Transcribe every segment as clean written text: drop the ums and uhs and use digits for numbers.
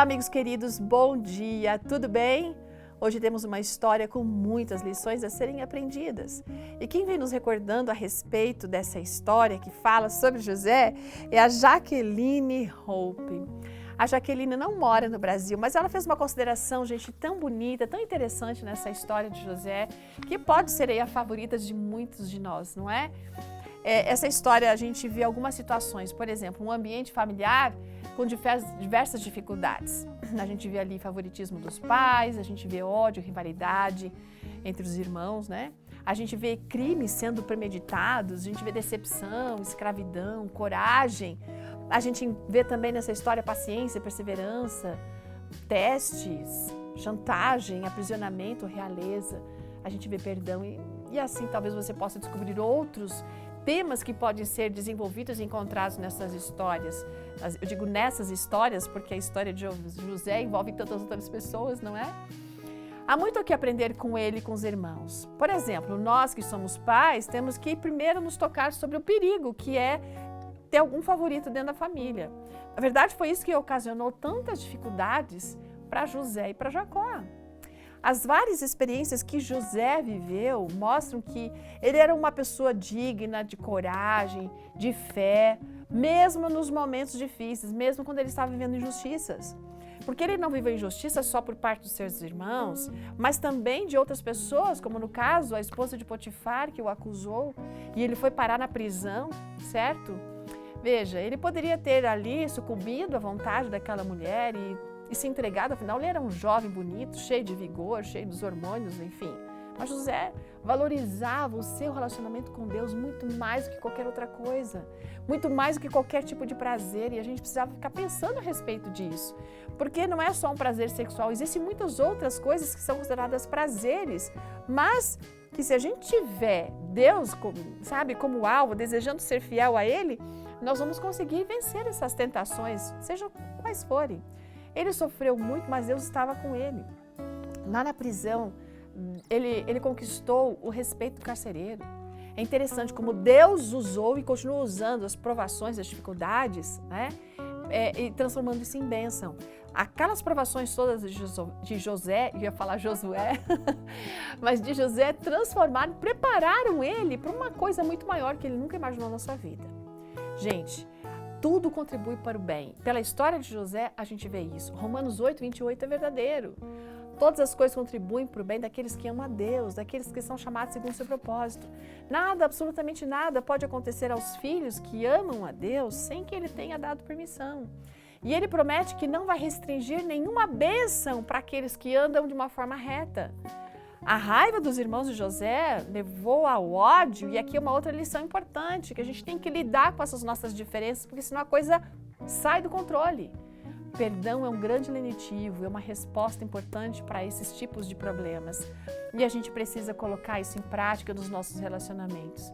amigos queridos, bom dia, tudo bem? Hoje temos uma história com muitas lições a serem aprendidas. E quem vem nos recordando a respeito dessa história que fala sobre José é a Jaqueline Hope. A Jaqueline não mora no Brasil, mas ela fez uma consideração, gente, tão bonita, tão interessante nessa história de José, que pode ser aí a favorita de muitos de nós, não é? Essa história a gente vê algumas situações, por exemplo, um ambiente familiar com diversas dificuldades. A gente vê ali favoritismo dos pais, a gente vê ódio, rivalidade entre os irmãos, né? A gente vê crimes sendo premeditados, a gente vê decepção, escravidão, coragem. A gente vê também nessa história paciência, perseverança, testes, chantagem, aprisionamento, realeza. A gente vê perdão e assim talvez você possa descobrir outros temas que podem ser desenvolvidos e encontrados nessas histórias. Eu digo nessas histórias porque a história de José envolve tantas outras pessoas, não é? Há muito o que aprender com ele e com os irmãos. Por exemplo, nós que somos pais temos que primeiro nos tocar sobre o perigo que é ter algum favorito dentro da família. Na verdade, foi isso que ocasionou tantas dificuldades para José e para Jacó. As várias experiências que José viveu mostram que ele era uma pessoa digna de coragem, de fé, mesmo nos momentos difíceis, mesmo quando ele estava vivendo injustiças. Porque ele não viveu injustiça só por parte dos seus irmãos, mas também de outras pessoas, como no caso a esposa de Potifar que o acusou e ele foi parar na prisão, certo? Veja, ele poderia ter ali sucumbido à vontade daquela mulher e se entregado, afinal ele era um jovem bonito, cheio de vigor, cheio dos hormônios, enfim. Mas José valorizava o seu relacionamento com Deus muito mais do que qualquer outra coisa, muito mais do que qualquer tipo de prazer, e a gente precisava ficar pensando a respeito disso, porque não é só um prazer sexual, existem muitas outras coisas que são consideradas prazeres, mas que se a gente tiver Deus, como alvo, desejando ser fiel a Ele, nós vamos conseguir vencer essas tentações, sejam quais forem. Ele sofreu muito, mas Deus estava com ele. Lá na prisão, ele conquistou o respeito do carcereiro. É interessante como Deus usou e continua usando as provações, as dificuldades, né? E transformando isso em bênção. Aquelas provações todas de José, eu ia falar Josué, mas de José transformaram, prepararam ele para uma coisa muito maior que ele nunca imaginou na sua vida. Gente, tudo contribui para o bem. Pela história de José, a gente vê isso. Romanos 8:28 é verdadeiro. Todas as coisas contribuem para o bem daqueles que amam a Deus, daqueles que são chamados segundo o seu propósito. Nada, absolutamente nada, pode acontecer aos filhos que amam a Deus sem que Ele tenha dado permissão. E Ele promete que não vai restringir nenhuma bênção para aqueles que andam de uma forma reta. A raiva dos irmãos de José levou ao ódio, e aqui é uma outra lição importante, que a gente tem que lidar com essas nossas diferenças, porque senão a coisa sai do controle. Perdão é um grande lenitivo, é uma resposta importante para esses tipos de problemas. E a gente precisa colocar isso em prática nos nossos relacionamentos.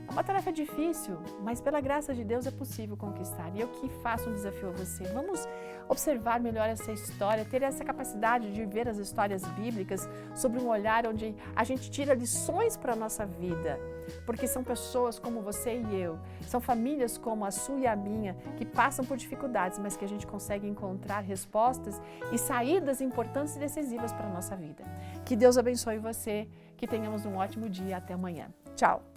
É uma tarefa difícil, mas pela graça de Deus é possível conquistar. E eu que faço um desafio a você. Vamos observar melhor essa história, ter essa capacidade de ver as histórias bíblicas sobre um olhar onde a gente tira lições para a nossa vida. Porque são pessoas como você e eu, são famílias como a sua e a minha, que passam por dificuldades, mas que a gente consegue encontrar respostas e saídas importantes e decisivas para a nossa vida. Que Deus abençoe você, que tenhamos um ótimo dia. Até amanhã. Tchau!